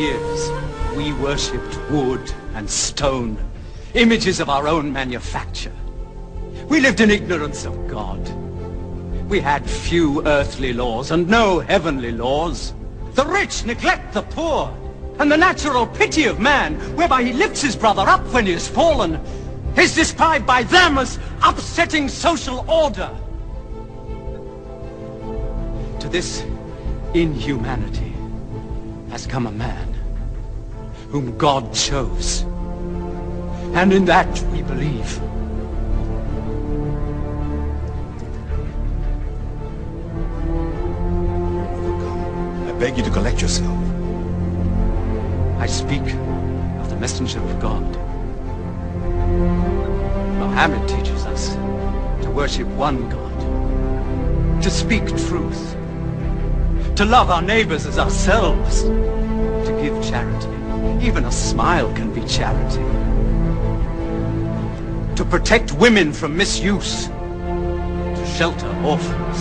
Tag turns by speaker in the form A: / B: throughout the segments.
A: years, we worshipped wood and stone, images of our own manufacture. We lived in ignorance of God. We had few earthly laws and no heavenly laws. The rich neglect the poor, and the natural pity of man, whereby he lifts his brother up when he has fallen, is described by them as upsetting social order. To this inhumanity has come a man whom God chose, and in that we believe.
B: I beg you to collect yourself.
A: I speak of the messenger of God. Muhammad teaches us to worship one God, to speak truth, to love our neighbors as ourselves, to give charity. Even a smile can be charity. To protect women from misuse, to shelter orphans,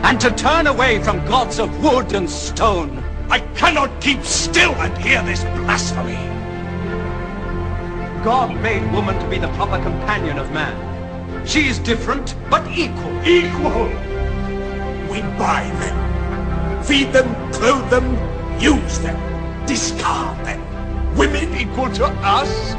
A: and to turn away from gods of wood and stone.
B: I cannot keep still and hear this blasphemy.
A: God made woman to be the proper companion of man. She is different, but equal.
B: Equal? We buy them, feed them, clothe them, use them, discard them. Women equal to us?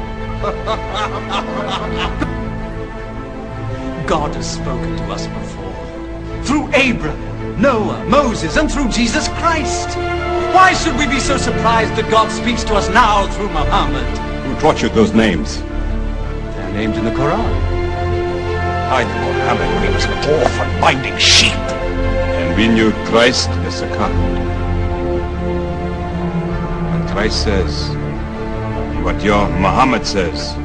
A: God has spoken to us before, through Abraham, Noah, Moses, and through Jesus Christ. Why should we be so surprised that God speaks to us now through Muhammad?
B: Who taught you those names?
A: They're named in the Quran.
B: I knew Muhammad when he was an orphan minding sheep. And we knew Christ as a carpenter. And Christ says, what your Muhammad says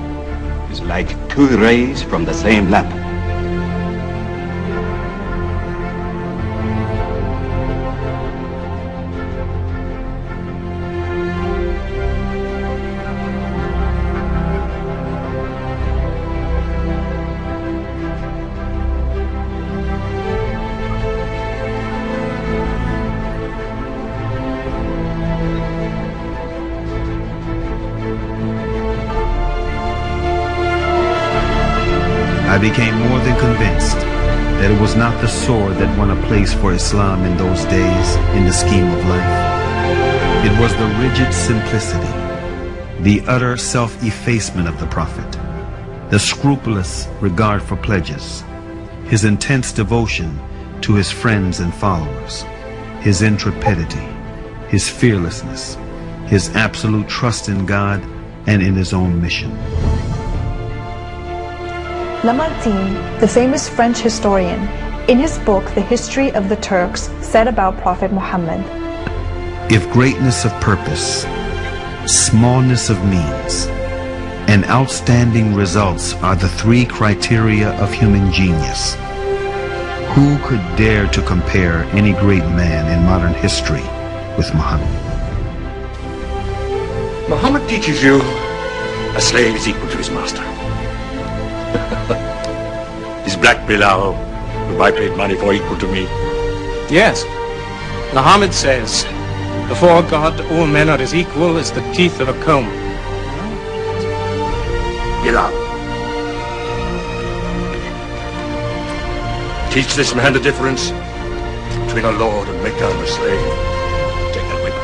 B: is like two rays from the same lamp.
C: I became more than convinced that it was not the sword that won a place for Islam in those days in the scheme of life. It was the rigid simplicity, the utter self-effacement of the Prophet, the scrupulous regard for pledges, his intense devotion to his friends and followers, his intrepidity, his fearlessness, his absolute trust in God and in his own mission.
D: Lamartine, the famous French historian, in his book The History of the Turks, said about Prophet Muhammad,
C: "If greatness of purpose, smallness of means, and outstanding results are the three criteria of human genius, who could dare to compare any great man in modern history with Muhammad?"
B: Muhammad teaches you a slave is equal to his master. Is Black Bilal, who I paid money for, equal to me?
E: Yes. Muhammad says, before God, all men are as equal as the teeth of a comb.
B: Bilal, teach this man the difference between a lord and make down a slave. Take that whip.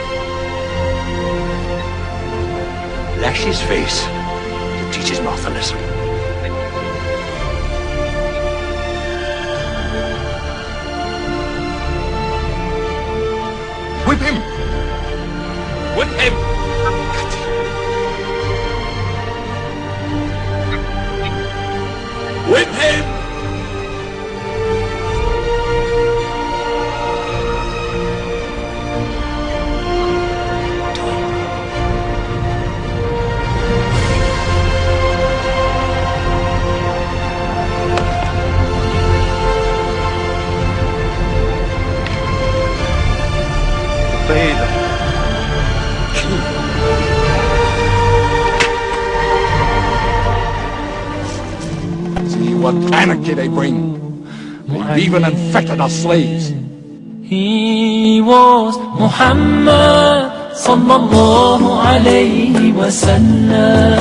B: Lash his face to teach his mouth a lesson. Whip him! Whip him! Whip him! See what anarchy they bring. They've even infected our slaves.
F: He was Muhammad صلى الله عليه وسلم.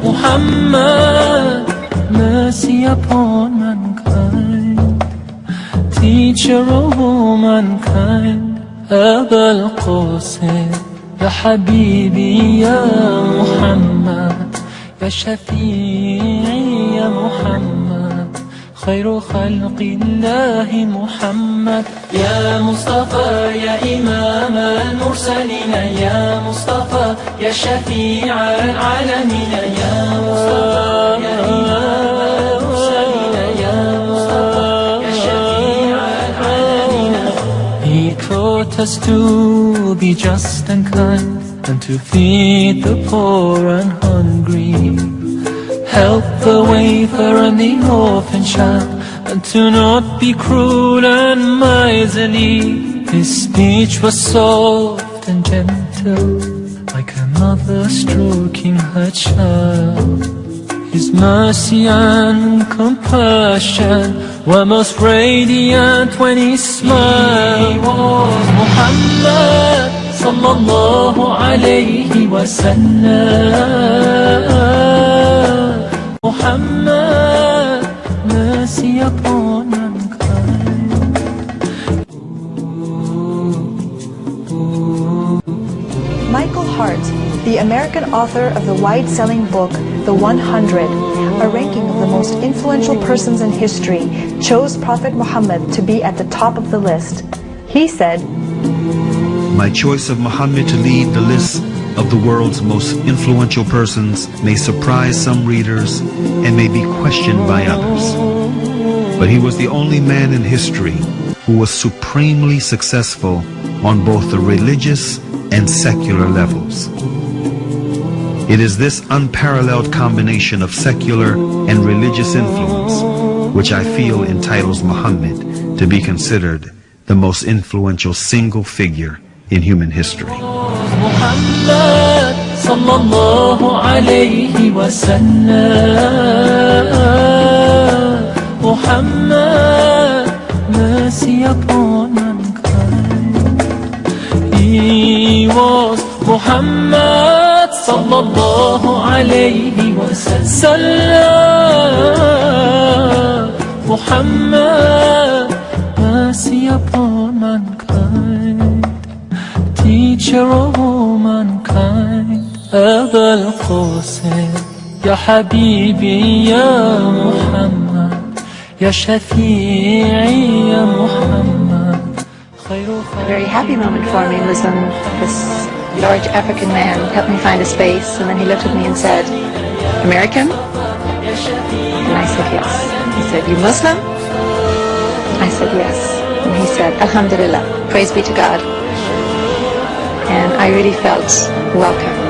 F: Muhammad, mercy upon mankind, teacher of all mankind. أبا القاسم يا حبيبي يا محمد، يا شفيعي يا محمد، خير خلق الله محمد. يا مصطفى يا إمام المرسلين، يا مصطفى يا شفيع العالمين، يا مصطفى يا إمام المرسلين، يا مصطفى يا شفيع العالمين. He taught us to be just and kind, and to feed the poor and hungry, help the wafer and the orphan child, and to not be cruel and miserly. His speech was soft and gentle, like a mother stroking her child. His mercy and compassion were most radiant when he smiled. He was Muhammad sallallahu alayhi wa sallam. Muhammad, mercy upon mankind.
D: Michael Hart, the American author of the wide-selling book The 100, a ranking of the most influential persons in history, chose Prophet Muhammad to be at the top of the list. He said,
C: My choice of Muhammad to lead the list of the world's most influential persons may surprise some readers and may be questioned by others. But he was the only man in history who was supremely successful on both the religious and secular levels. It is this unparalleled combination of secular and religious influence which I feel entitles Muhammad to be considered the most influential single figure in human history.
F: Muhammad sallallahu alayhi wa sallam. Muhammad, mercy upon mankind. He was Muhammad sallallahu alayhi wa sallam. Muhammad, mercy upon mankind, teacher of all mankind. أبا القاسم يا حبيبي يا محمد، يا شفيعي يا محمد، خير خلق.
G: A very happy moment for me was when this large African man helped me find a space, and then he looked at me and said, American? And I said yes. He said, you Muslim? I said yes. And he said, Alhamdulillah, praise be to God. And I really felt welcome.